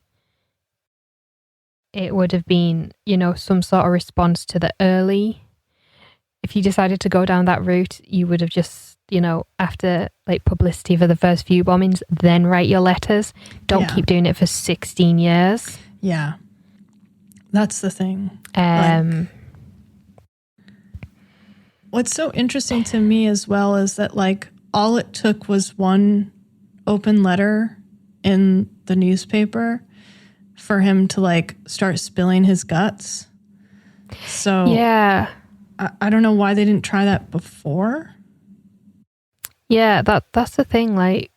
it would have been, some sort of response to the early. If you decided to go down that route, you would have just, after publicity for the first few bombings, then write your letters. Don't keep doing it for 16 years. Yeah. That's the thing. What's so interesting to me as well is that all it took was one open letter in the newspaper for him to start spilling his guts. So yeah, I don't know why they didn't try that before. Yeah, that's the thing. I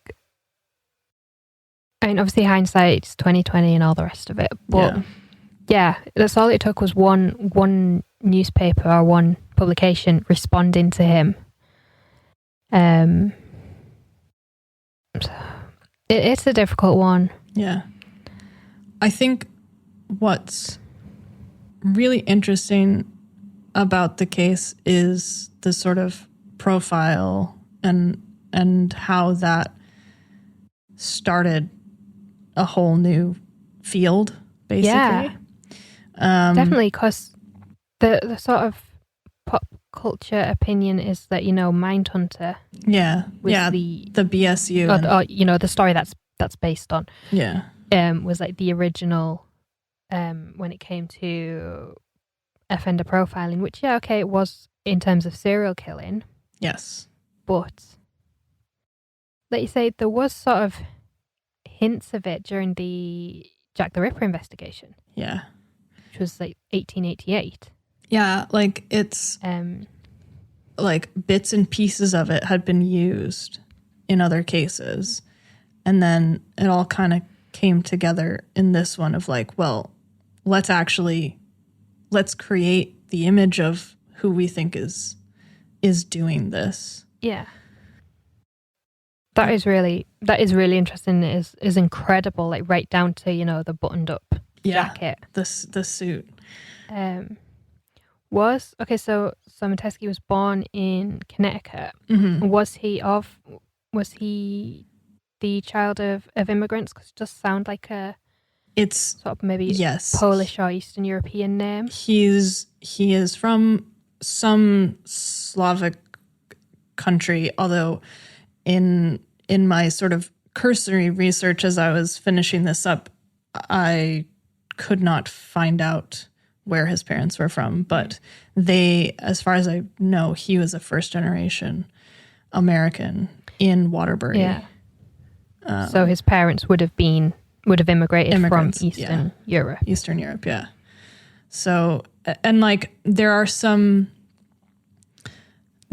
mean, obviously hindsight is 2020 and all the rest of it, but yeah, that's all it took was one newspaper or one publication responding to him. It's a difficult one. Yeah. I think what's really interesting about the case is the sort of profile and how that started a whole new field, basically. Yeah. Definitely, because the sort of pop culture opinion is that, Mindhunter. Yeah. Was the BSU. Or, the story that's based on. Yeah. Was the original when it came to offender profiling, which, it was in terms of serial killing. Yes. But, like you say, there was sort of hints of it during the Jack the Ripper investigation. Yeah. Which was 1888. Yeah, it's bits and pieces of it had been used in other cases. And then it all kind of came together in this one of let's create the image of who we think is doing this. Yeah. That is really interesting. It is incredible, right down to, the buttoned up jacket. The suit. So Metesky was born in Connecticut. Mhm. Was he the child of immigrants? Because it does sound like a It's sort of maybe yes. Polish or Eastern European name. He is from some Slavic country, although in my sort of cursory research as I was finishing this up, I could not find out where his parents were from, but they, as far as I know, he was a first generation American in Waterbury. Yeah. So his parents would have immigrated from Immigrants, Eastern Europe. Eastern Europe, yeah. So, and like there are some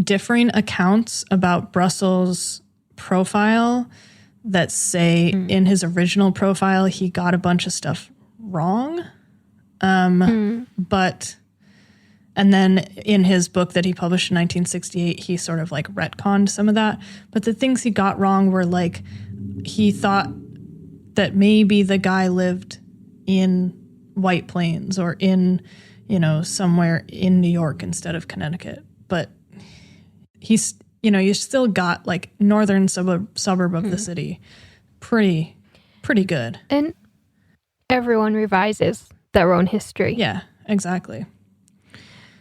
differing accounts about Brussels' profile that say in his original profile he got a bunch of stuff wrong. But, and then in his book that he published in 1968, he sort of like retconned some of that. But the things he got wrong were like, he thought that maybe the guy lived in White Plains or in, somewhere in New York instead of Connecticut. But he's, you still got like northern suburb of the city. Pretty good. And everyone revises their own history. Yeah, exactly.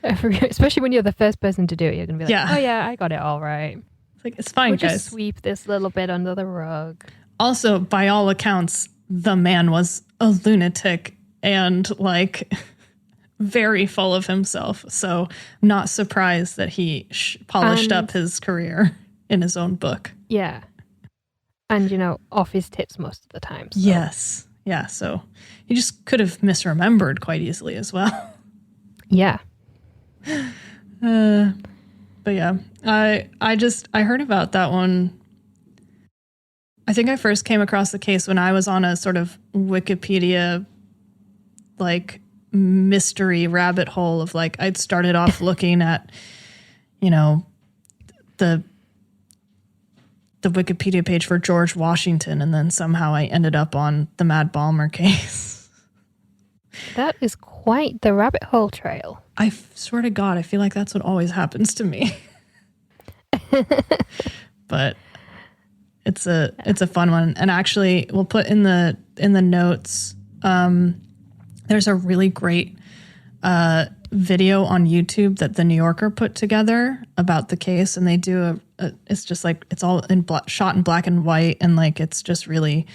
Especially when you're the first person to do it, you're going to be like, Yeah. oh yeah, I got it all right. It's like, it's fine, We'll guys. just sweep this little bit under the rug. Also, by all accounts, the man was a lunatic and like very full of himself. So not surprised that he polished up his career in his own book. Yeah. And, off his tits most of the time. So. Yes. Yeah. So he just could have misremembered quite easily as well. Yeah. But yeah, I heard about that one. I think I first came across the case when I was on a sort of Wikipedia like mystery rabbit hole of like, I'd started off looking at, the Wikipedia page for George Washington, and then somehow I ended up on the Mad Balmer case. That is quite the rabbit hole trail. I swear to God, I feel like that's what always happens to me. But it's a fun one, and actually, we'll put in the notes. There's a really great video on YouTube that the New Yorker put together about the case, and they do it's just like it's all shot in black and white, and like it's just really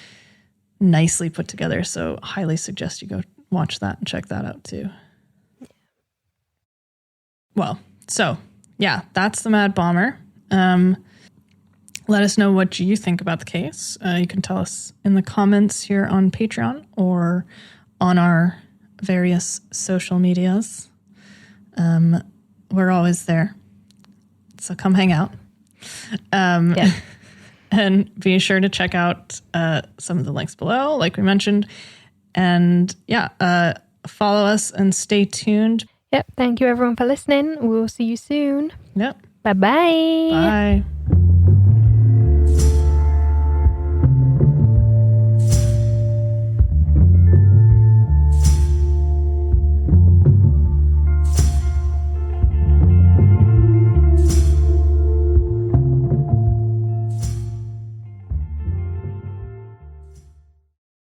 nicely put together. So highly suggest you go watch that and check that out too. Well, so yeah, that's the Mad Balmer. Let us know what you think about the case. You can tell us in the comments here on Patreon or on our various social medias. We're always there. So come hang out. Yeah. And be sure to check out some of the links below, like we mentioned. And yeah, follow us and stay tuned. Yep. Thank you everyone for listening. We'll see you soon. Yep. Bye-bye. Bye.